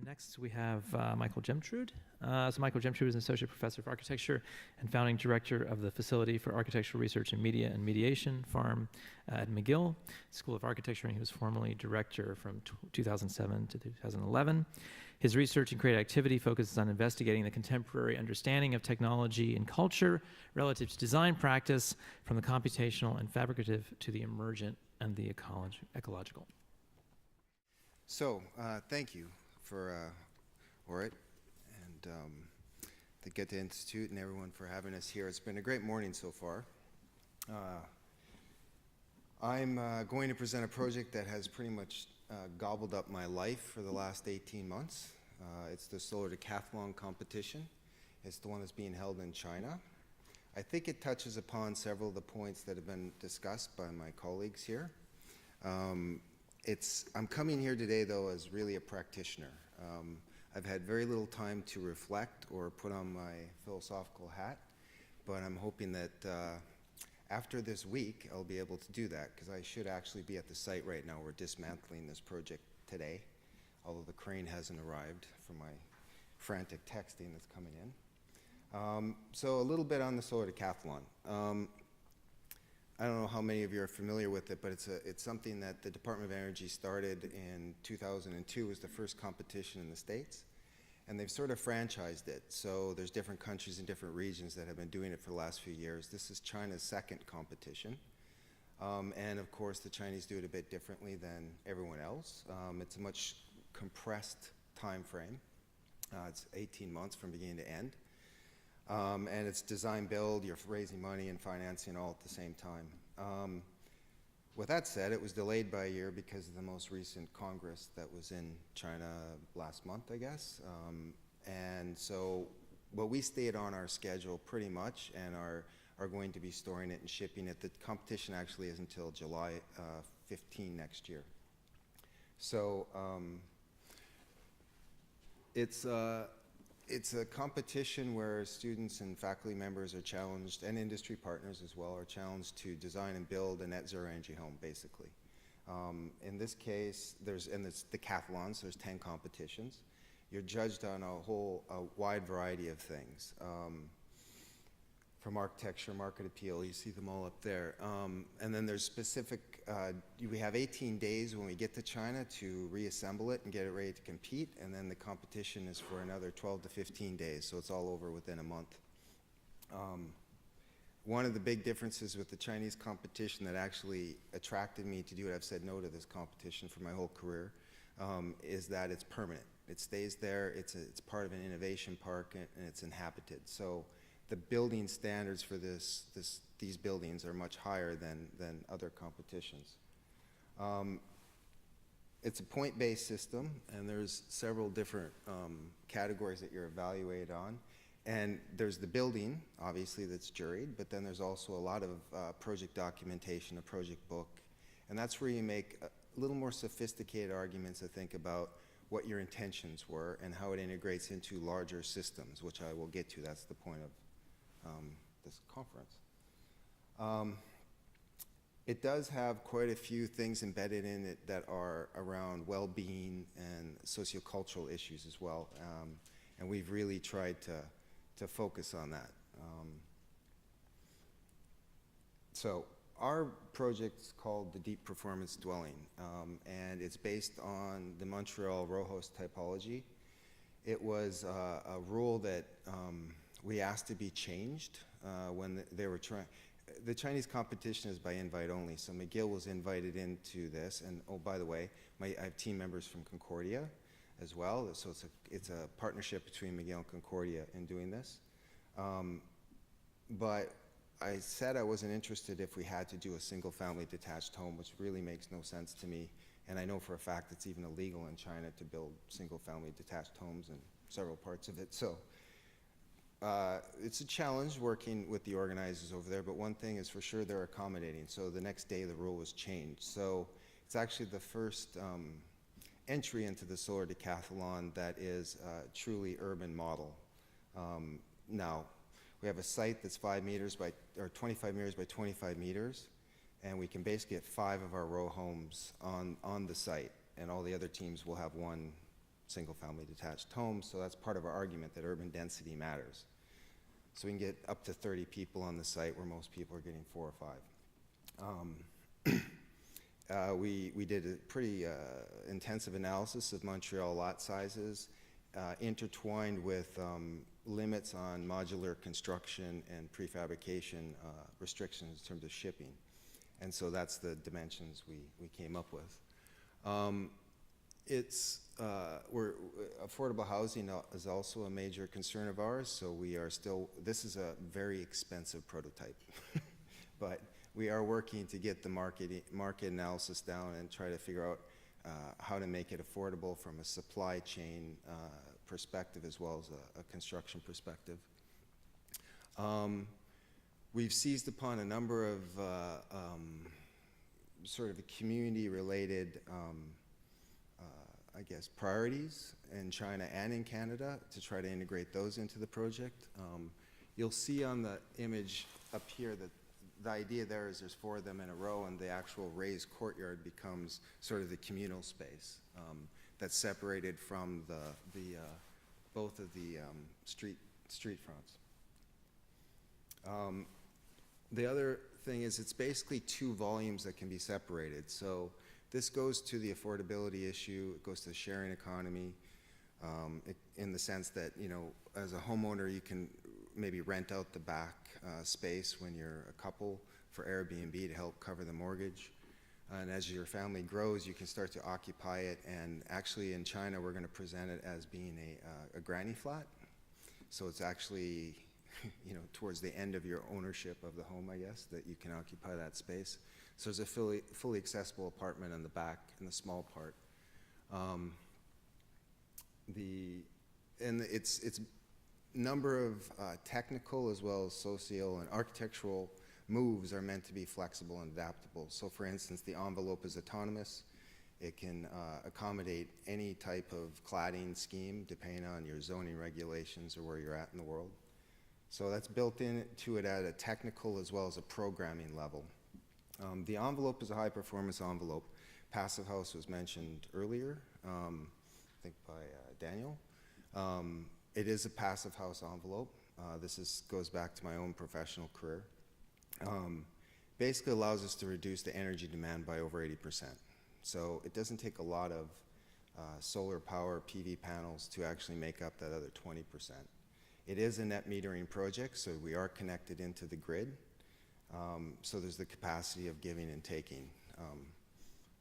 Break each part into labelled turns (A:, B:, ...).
A: Next, we have Michael Jemtrud. So Michael Jemtrud is an associate professor of architecture and founding director of the Facility for Architectural Research in Media and Mediation, FARM, at McGill School of Architecture, and he was formerly director from 2007 to 2011. His research and creative activity focuses on investigating the contemporary understanding of technology and culture relative to design practice, from the computational and fabricative to the emergent and the ecological.
B: So, thank you for Orit and the Goethe-Institut and everyone for having us here. It's been a great morning so far. I'm going to present a project that has pretty much gobbled up my life for the last 18 months. It's the Solar Decathlon competition. It's the one that's being held in China. I think it touches upon several of the points that have been discussed by my colleagues here. I'm coming here today, though, as really a practitioner. I've had very little time to reflect or put on my philosophical hat, but I'm hoping that after this week, I'll be able to do that, because I should actually be at the site right now. We're dismantling this project today, although the crane hasn't arrived for my frantic texting that's coming in. So a little bit on the Solar Decathlon. I don't know how many of you are familiar with it, but it's something that the Department of Energy started in 2002. It was the first competition in the States, and they've sort of franchised it. So there's different countries and different regions that have been doing it for the last few years. This is China's second competition. And of course, the Chinese do it a bit differently than everyone else. It's a much compressed time frame. It's 18 months from beginning to end. And it's design build, you're raising money and financing all at the same time. With that said, it was delayed by a year because of the most recent Congress that was in China last month, I guess. And so, but we stayed on our schedule pretty much and are going to be storing it and shipping it. The competition actually is until July 15 next year. So it's a competition where students and faculty members are challenged, and industry partners as well, are challenged to design and build a net zero energy home, basically. In this case, it's decathlon, so there's 10 competitions. You're judged on a wide variety of things. From architecture, market appeal, you see them all up there. And then there's specific, we have 18 days when we get to China to reassemble it and get it ready to compete, and then the competition is for another 12 to 15 days, so it's all over within a month. One of the big differences with the Chinese competition that actually attracted me to do it, I've said no to this competition for my whole career, is that it's permanent. It stays there, it's part of an innovation park, and it's inhabited. So the building standards for these buildings are much higher than other competitions. It's a point-based system, and there's several different categories that you're evaluated on. And there's the building, obviously, that's juried, but then there's also a lot of project documentation, a project book, and that's where you make a little more sophisticated arguments, I think, about what your intentions were and how it integrates into larger systems, which I will get to. That's the point of this conference. It does have quite a few things embedded in it that are around well-being and sociocultural issues as well, and we've really tried to focus on that. So our project's called the Deep Performance Dwelling, and it's based on the Montreal row house typology. It was a rule that we asked to be changed when they were trying. The Chinese competition is by invite only, so McGill was invited into this. And oh, by the way, I have team members from Concordia as well, so it's a partnership between McGill and Concordia in doing this. But I said I wasn't interested if we had to do a single-family detached home, which really makes no sense to me. And I know for a fact it's even illegal in China to build single-family detached homes in several parts of it. So it's a challenge working with the organizers over there, but one thing is for sure they're accommodating. So the next day the rule was changed. So it's actually the first entry into the Solar Decathlon that is a truly urban model. Now, we have a site that's 25 meters by 25 meters, and we can basically get 5 of our row homes on the site, and all the other teams will have one single-family detached homes. So that's part of our argument that urban density matters. So we can get up to 30 people on the site where most people are getting 4 or 5. We did a pretty intensive analysis of Montreal lot sizes, intertwined with limits on modular construction and prefabrication restrictions in terms of shipping. And so that's the dimensions we came up with. Affordable housing is also a major concern of ours, so we are still, this is a very expensive prototype, but we are working to get the market analysis down and try to figure out how to make it affordable from a supply chain perspective as well as a construction perspective. We've seized upon a number of sort of community-related I guess, priorities in China and in Canada to try to integrate those into the project. You'll see on the image up here that the idea there is there's 4 of them in a row, and the actual raised courtyard becomes sort of the communal space that's separated from both of the street fronts. The other thing is it's basically 2 volumes that can be separated. So this goes to the affordability issue, it goes to the sharing economy, in the sense that, you know, as a homeowner, you can maybe rent out the back space when you're a couple for Airbnb to help cover the mortgage. And as your family grows, you can start to occupy it. And actually in China, we're gonna present it as being a granny flat. So it's actually, you know, towards the end of your ownership of the home, I guess, that you can occupy that space. So there's a fully accessible apartment in the back, in the small part. Its number of technical as well as socio and architectural moves are meant to be flexible and adaptable. So for instance, the envelope is autonomous. It can accommodate any type of cladding scheme depending on your zoning regulations or where you're at in the world. So that's built into it at a technical as well as a programming level. The envelope is a high-performance envelope. Passive house was mentioned earlier, I think by Daniel. It is a passive house envelope. This goes back to my own professional career. Basically allows us to reduce the energy demand by over 80%. So it doesn't take a lot of solar power, PV panels to actually make up that other 20%. It is a net metering project, so we are connected into the grid. So there's the capacity of giving and taking.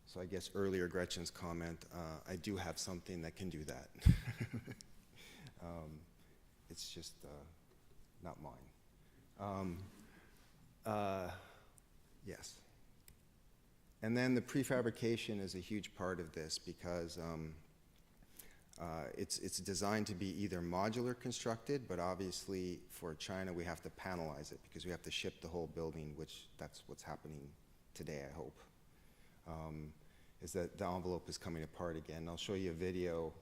B: So I guess earlier Gretchen's comment, I do have something that can do that. It's just not mine. Yes. And then the prefabrication is a huge part of this because it's designed to be either modular constructed, but obviously for China we have to panelize it because we have to ship the whole building, which that's what's happening today, I hope. Is that the envelope is coming apart again. I'll show you a video,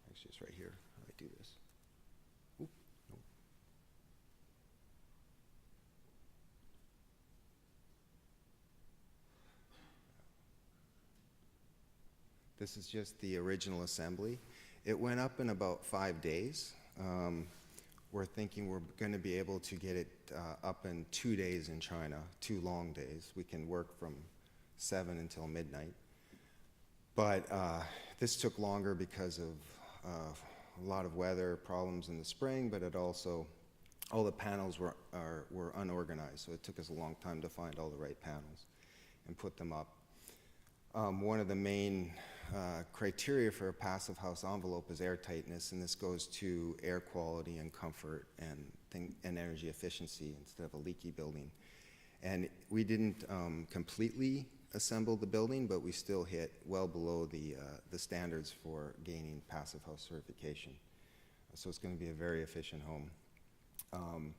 B: actually it's right here, how I do this. Oop, no. This is just the original assembly. It went up in about 5 days. We're thinking we're gonna be able to get it up in 2 days in China, 2 long days. We can work from 7 until midnight. But this took longer because of a lot of weather problems in the spring, but it also, all the panels were unorganized, so it took us a long time to find all the right panels and put them up. One of the main criteria for a passive house envelope is airtightness, and this goes to air quality and comfort and energy efficiency instead of a leaky building. And we didn't completely assemble the building, but we still hit well below the standards for gaining passive house certification. So it's going to be a very efficient home.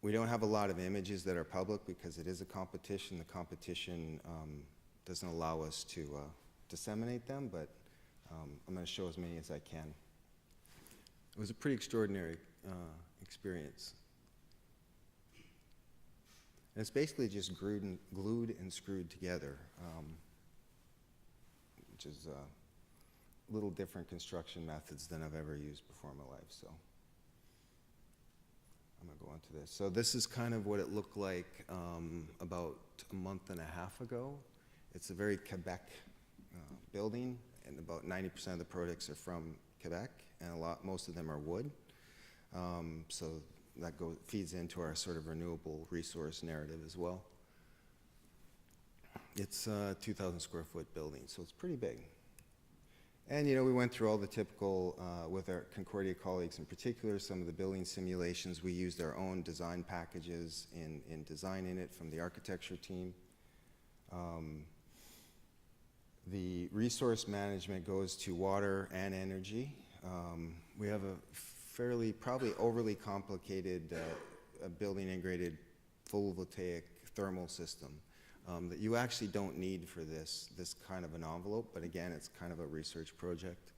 B: We don't have a lot of images that are public because it is a competition. The competition doesn't allow us to disseminate them, but I'm going to show as many as I can. It was a pretty extraordinary experience. And it's basically just glued and screwed together, which is little different construction methods than I've ever used before in my life, so I'm gonna go into this. So this is kind of what it looked like about a month and a half ago. It's a very Quebec building, and about 90% of the products are from Quebec, and most of them are wood. So that feeds into our sort of renewable resource narrative as well. It's a 2,000 square foot building, so it's pretty big. And we went through all the typical, with our Concordia colleagues in particular, some of the building simulations. We used our own design packages in designing it from the architecture team. The resource management goes to water and energy. We have a probably overly complicated building integrated photovoltaic thermal system that you actually don't need for this kind of an envelope, but again, it's kind of a research project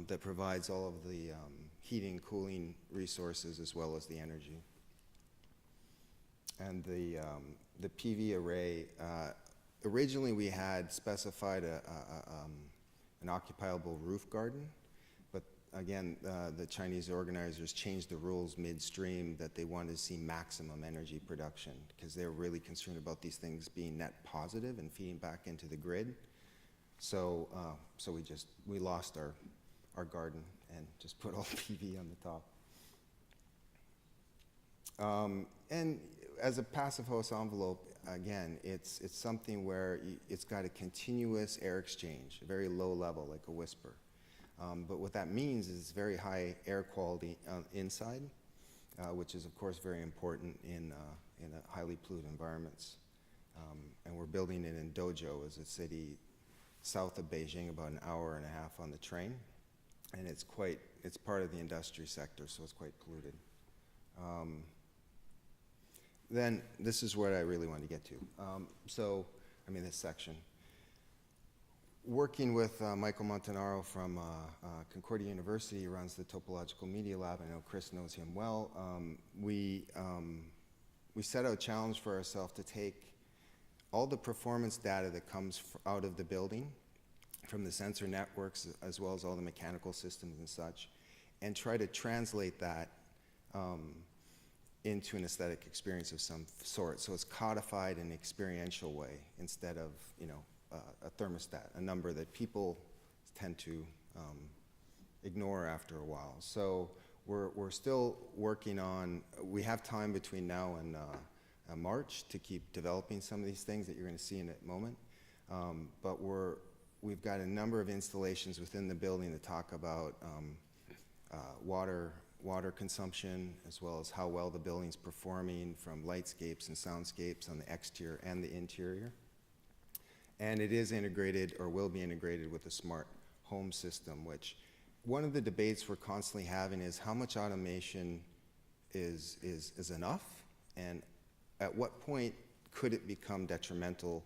B: that provides all of the heating, cooling resources as well as the energy. And the PV array, originally we had specified an occupiable roof garden, but again, the Chinese organizers changed the rules midstream that they wanted to see maximum energy production because they were really concerned about these things being net positive and feeding back into the grid. So we lost our garden and just put all PV on the top. And as a passive host envelope, again, it's something where it's got a continuous air exchange, a very low level, like a whisper. But what that means is very high air quality inside, which is of course very important in highly polluted environments. And we're building it in Dozhou, as a city south of Beijing, about an hour and a half on the train. And it's part of the industry sector, so it's quite polluted. Then this is what I really want to get to. This section. Working with Michael Montanaro from Concordia University, who runs the Topological Media Lab. I know Chris knows him well. We set out a challenge for ourselves to take all the performance data that comes out of the building, from the sensor networks as well as all the mechanical systems and such, and try to translate that into an aesthetic experience of some sort. So it's codified in an experiential way instead of, a thermostat, a number that people tend to ignore after a while. So we're still working on, we have time between now and March to keep developing some of these things that you're going to see in a moment. But we've got a number of installations within the building that talk about water consumption, as well as how well the building's performing from lightscapes and soundscapes on the exterior and the interior. And it is integrated, or will be integrated, with a smart home system, which one of the debates we're constantly having is how much automation is enough, and at what point could it become detrimental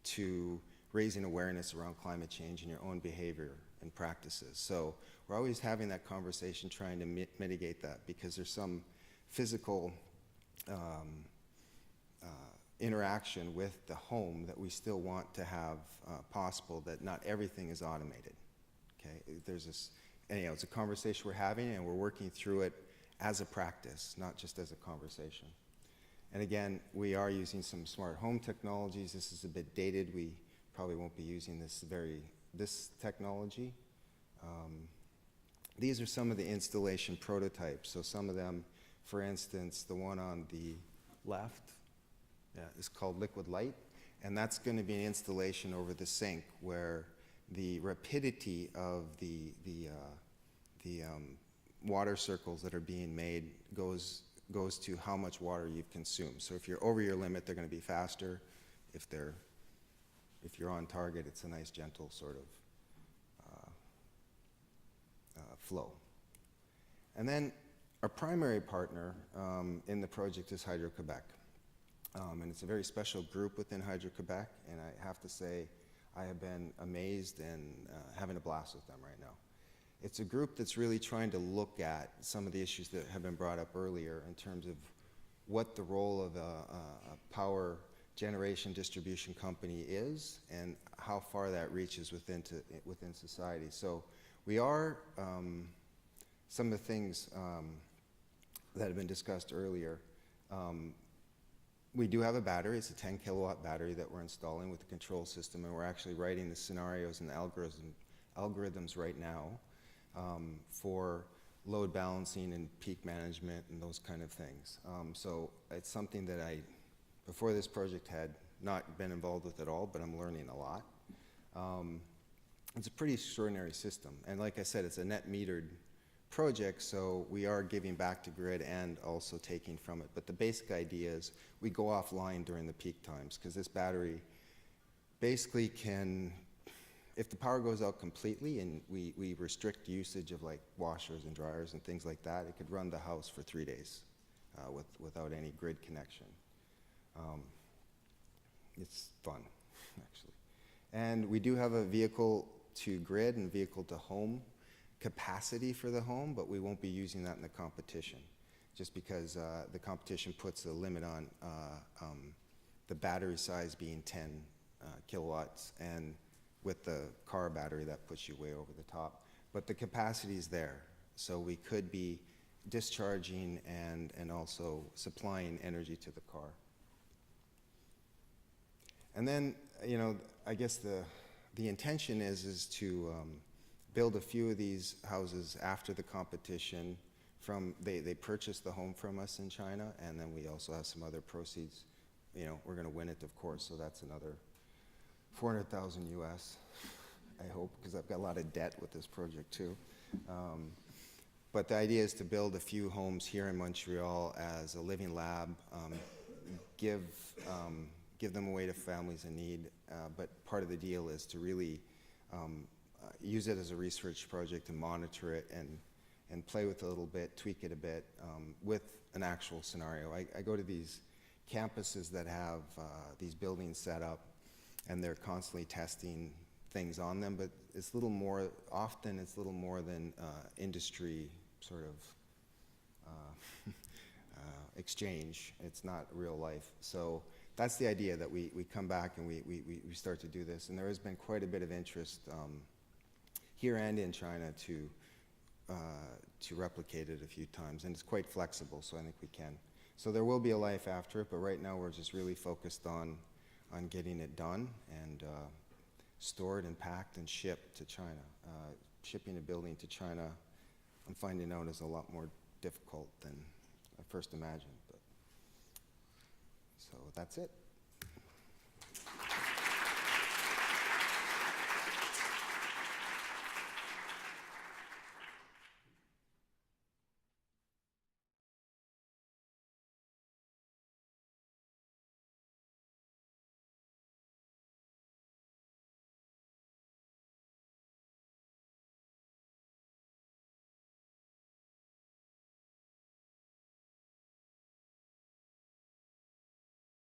B: to raising awareness around climate change and your own behavior and practices. So we're always having that conversation, trying to mitigate that, because there's some physical interaction with the home that we still want to have possible, that not everything is automated. Okay, anyhow, it's a conversation we're having, and we're working through it as a practice, not just as a conversation. And again, we are using some smart home technologies. This is a bit dated. We probably won't be using this technology. These are some of the installation prototypes. So some of them, for instance, the one on the left is called Liquid Light, and that's going to be an installation over the sink where the rapidity of the water circles that are being made goes to how much water you've consumed. So if you're over your limit, they're going to be faster. If you're on target, it's a nice, gentle sort of flow. And then our primary partner in the project is Hydro-Quebec. And it's a very special group within Hydro-Quebec, and I have to say I have been amazed and having a blast with them right now. It's a group that's really trying to look at some of the issues that have been brought up earlier in terms of what the role of a power generation distribution company is and how far that reaches within society. So we are, some of the things that have been discussed earlier, we do have a battery. It's a 10 kilowatt battery that we're installing with the control system, and we're actually writing the scenarios and the algorithms right now for load balancing and peak management and those kind of things. So it's something that I, before this project, had not been involved with at all, but I'm learning a lot. It's a pretty extraordinary system, and like I said, it's a net metered project, so we are giving back to grid and also taking from it. But the basic idea is we go offline during the peak times, because this battery basically can, if the power goes out completely and we restrict usage of like washers and dryers and things like that, it could run the house for 3 days without any grid connection. It's fun, actually. And we do have a vehicle to grid and vehicle to home capacity for the home, but we won't be using that in the competition, just because the competition puts a limit on the battery size being 10 kilowatts, and with the car battery that puts you way over the top. But the capacity is there, so we could be discharging and also supplying energy to the car. And then, you know, I guess the intention is to build a few of these houses after the competition. They purchased the home from us in China, and then we also have some other proceeds. You know, we're going to win it, of course, so that's another 400,000 US, I hope, because I've got a lot of debt with this project too. But the idea is to build a few homes here in Montreal as a living lab, give them away to families in need, but part of the deal is to really use it as a research project and monitor it and play with it a little bit, tweak it a bit with an actual scenario. I go to these campuses that have these buildings set up, and they're constantly testing things on them, but it's a little more, often it's a little more than industry sort of exchange. It's not real life. So that's the idea, that we come back and we start to do this. And there has been quite a bit of interest here and in China to replicate it a few times. And it's quite flexible, so I think we can. So there will be a life after it, but right now we're just really focused on getting it done and stored and packed and shipped to China. Shipping a building to China, I'm finding out, is a lot more difficult than I first imagined. But so that's it.